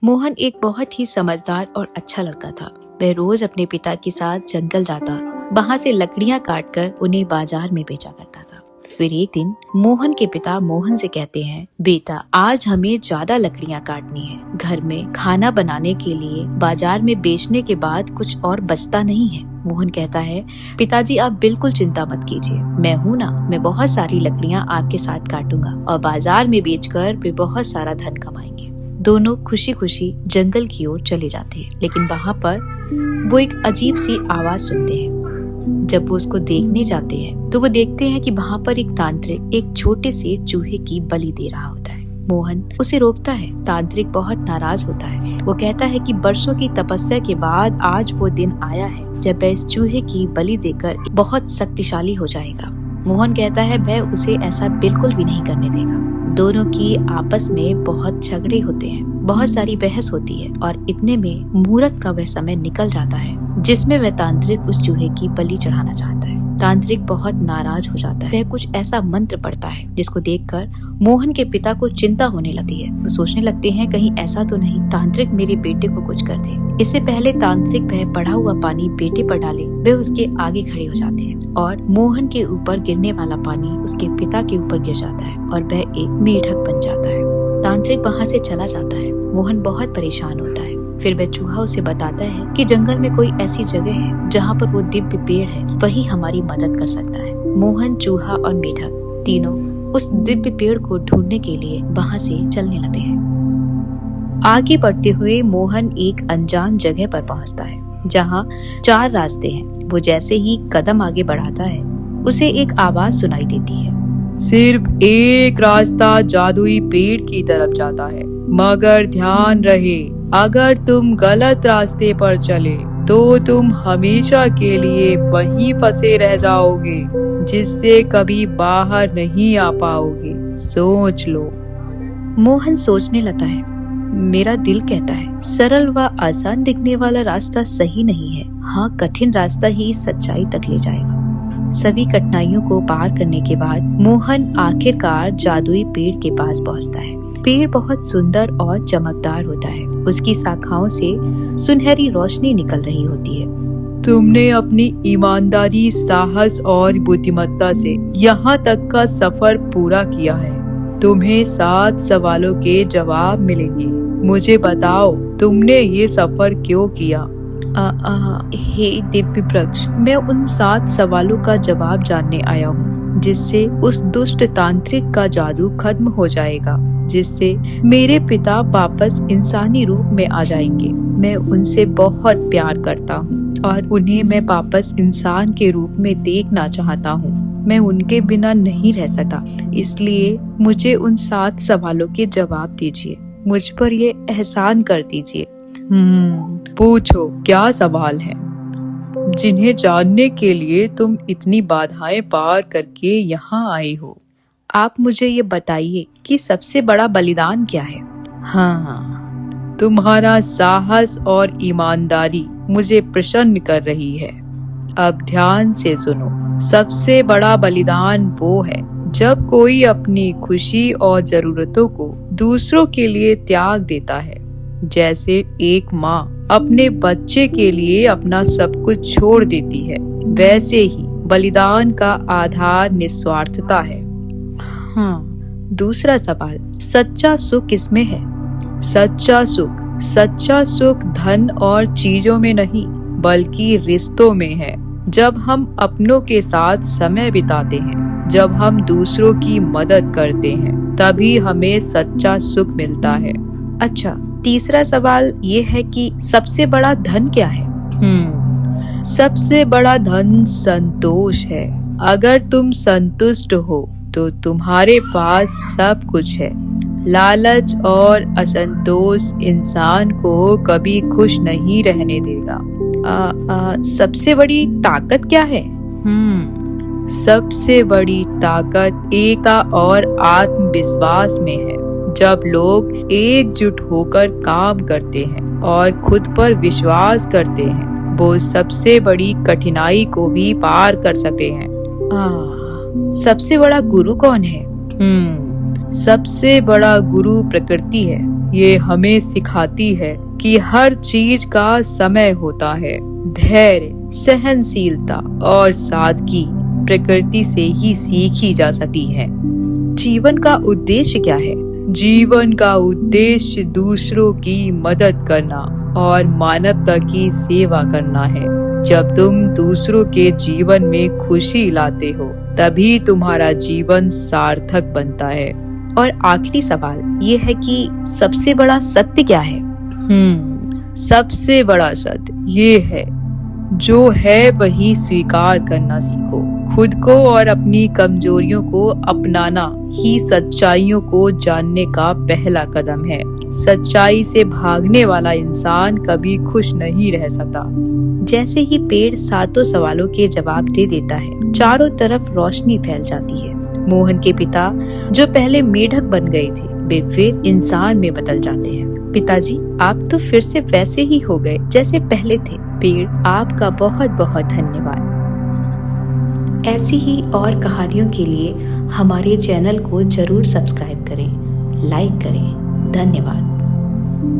मोहन एक बहुत ही समझदार और अच्छा लड़का था। वह रोज अपने पिता के साथ जंगल जाता, वहाँ से लकड़ियाँ काटकर उन्हें बाजार में बेचा करता था। फिर एक दिन मोहन के पिता मोहन से कहते हैं, बेटा आज हमें ज्यादा लकड़ियाँ काटनी है, घर में खाना बनाने के लिए बाजार में बेचने के बाद कुछ और बचता नहीं है। मोहन कहता है, पिताजी आप बिल्कुल चिंता मत कीजिए, मैं हूँ ना, मैं बहुत सारी लकड़ियाँ आपके साथ काटूंगा और बाजार में बेचकर वे बहुत सारा धन कमाएंगे। दोनों खुशी खुशी जंगल की ओर चले जाते हैं, लेकिन वहाँ पर वो एक अजीब सी आवाज सुनते हैं। जब वो उसको देखने जाते हैं तो वो देखते हैं कि वहाँ पर एक तांत्रिक एक छोटे से चूहे की बलि दे रहा होता है। मोहन उसे रोकता है। तांत्रिक बहुत नाराज होता है। वो कहता है कि बरसों की तपस्या के बाद आज वो दिन आया है जब वह इस चूहे की बलि देकर बहुत शक्तिशाली हो जाएगा। मोहन कहता है वह उसे ऐसा बिल्कुल भी नहीं करने देगा। दोनों की आपस में बहुत झगड़े होते हैं, बहुत सारी बहस होती है और इतने में मुहूर्त का वह समय निकल जाता है जिसमें वह तांत्रिक उस चूहे की बलि चढ़ाना चाहता है। तांत्रिक बहुत नाराज हो जाता है। वह कुछ ऐसा मंत्र पढ़ता है जिसको देखकर मोहन के पिता को चिंता होने लगती है। वो सोचने लगते हैं कहीं ऐसा तो नहीं तांत्रिक मेरे बेटे को कुछ कर दे। इससे पहले तांत्रिक वह पड़ा हुआ पानी बेटे पर डाले, वे उसके आगे खड़े हो जाते हैं और मोहन के ऊपर गिरने वाला पानी उसके पिता के ऊपर गिर जाता है और वह एक मेढक बन जाता है। तांत्रिक वहाँ से चला जाता है। मोहन बहुत परेशान होता है। फिर वह चूहा उसे बताता है कि जंगल में कोई ऐसी जगह है जहाँ पर वो दिव्य पेड़ है, वही हमारी मदद कर सकता है। मोहन, चूहा और मेढक तीनों उस दिव्य पेड़ को ढूंढने के लिए वहाँ से चलने लगते हैं। आगे बढ़ते हुए मोहन एक अनजान जगह पर पहुँचता है जहाँ 4 रास्ते हैं। वो जैसे ही कदम आगे बढ़ाता है उसे एक आवाज सुनाई देती है, सिर्फ एक रास्ता जादुई पेड़ की तरफ जाता है, मगर ध्यान रहे अगर तुम गलत रास्ते पर चले तो तुम हमेशा के लिए वहीं फंसे रह जाओगे, जिससे कभी बाहर नहीं आ पाओगे। सोच लो। मोहन सोचने लगता है, मेरा दिल कहता है सरल व आसान दिखने वाला रास्ता सही नहीं है। हाँ, कठिन रास्ता ही सच्चाई तक ले जाएगा। सभी कठिनाइयों को पार करने के बाद मोहन आखिरकार जादुई पेड़ के पास पहुंचता है। पेड़ बहुत सुंदर और चमकदार होता है। उसकी शाखाओं से सुनहरी रोशनी निकल रही होती है। तुमने अपनी ईमानदारी, साहस और बुद्धिमत्ता से यहाँ तक का सफर पूरा किया है। तुम्हें 7 सवालों के जवाब मिलेंगे। मुझे बताओ, तुमने ये सफर क्यों किया? हे दिव्य वृक्ष, मैं उन 7 सवालों का जवाब जानने आया हूँ जिससे उस दुष्ट तांत्रिक का जादू खत्म हो जाएगा, जिससे मेरे पिता वापस इंसानी रूप में आ जाएंगे। मैं उनसे बहुत प्यार करता हूँ और उन्हें मैं वापस इंसान के रूप में देखना चाहता हूँ। मैं उनके बिना नहीं रह सकता, इसलिए मुझे उन 7 सवालों के जवाब दीजिए। मुझ पर ये एहसान कर दीजिए। पूछो, क्या सवाल है जिन्हें जानने के लिए तुम इतनी बाधाएं पार करके यहाँ आए हो? आप मुझे ये बताइए कि सबसे बड़ा बलिदान क्या है? हाँ, तुम्हारा साहस और ईमानदारी मुझे प्रसन्न कर रही है। अब ध्यान से सुनो। सबसे बड़ा बलिदान वो है जब कोई अपनी खुशी और जरूरतों को दूसरों के लिए त्याग देता है। जैसे एक माँ अपने बच्चे के लिए अपना सब कुछ छोड़ देती है, वैसे ही बलिदान का आधार निस्वार्थता है। हाँ, दूसरा सवाल, सच्चा सुख किसमें है? सच्चा सुख धन और चीजों में नहीं, बल्कि रिश्तों में है। जब हम अपनों के साथ समय बिताते हैं, जब हम दूसरों की मदद करते हैं, तभी हमें सच्चा सुख मिलता है। अच्छा, तीसरा सवाल ये है कि सबसे बड़ा धन क्या है? सबसे बड़ा धन संतोष है। अगर तुम संतुष्ट हो तो तुम्हारे पास सब कुछ है। लालच और असंतोष इंसान को कभी खुश नहीं रहने देगा। सबसे बड़ी ताकत क्या है? सबसे बड़ी ताकत एकता और आत्मविश्वास में है। जब लोग एकजुट होकर काम करते हैं और खुद पर विश्वास करते हैं, वो सबसे बड़ी कठिनाई को भी पार कर सकते हैं। सबसे बड़ा गुरु कौन है? सबसे बड़ा गुरु प्रकृति है। ये हमें सिखाती है कि हर चीज का समय होता है। धैर्य, सहनशीलता और सादगी प्रकृति से ही सीखी जा सकती है। जीवन का उद्देश्य क्या है? जीवन का उद्देश्य दूसरों की मदद करना और मानवता की सेवा करना है। जब तुम दूसरों के जीवन में खुशी लाते हो, तभी तुम्हारा जीवन सार्थक बनता है। और आखिरी सवाल ये है कि सबसे बड़ा सत्य क्या है? सबसे बड़ा सत्य ये है, जो है वही स्वीकार करना सीखो। खुद को और अपनी कमजोरियों को अपनाना ही सच्चाइयों को जानने का पहला कदम है। सच्चाई से भागने वाला इंसान कभी खुश नहीं रह सकता। जैसे ही पेड़ सातों सवालों के जवाब दे देता है, चारों तरफ रोशनी फैल जाती है। मोहन के पिता, जो पहले मेढक बन गए थे, वे फिर इंसान में बदल जाते हैं। पिताजी, आप तो फिर से वैसे ही हो गए जैसे पहले थे। पेड़, आपका बहुत बहुत धन्यवाद। ऐसी ही और कहानियों के लिए हमारे चैनल को जरूर सब्सक्राइब करें, लाइक करें। धन्यवाद।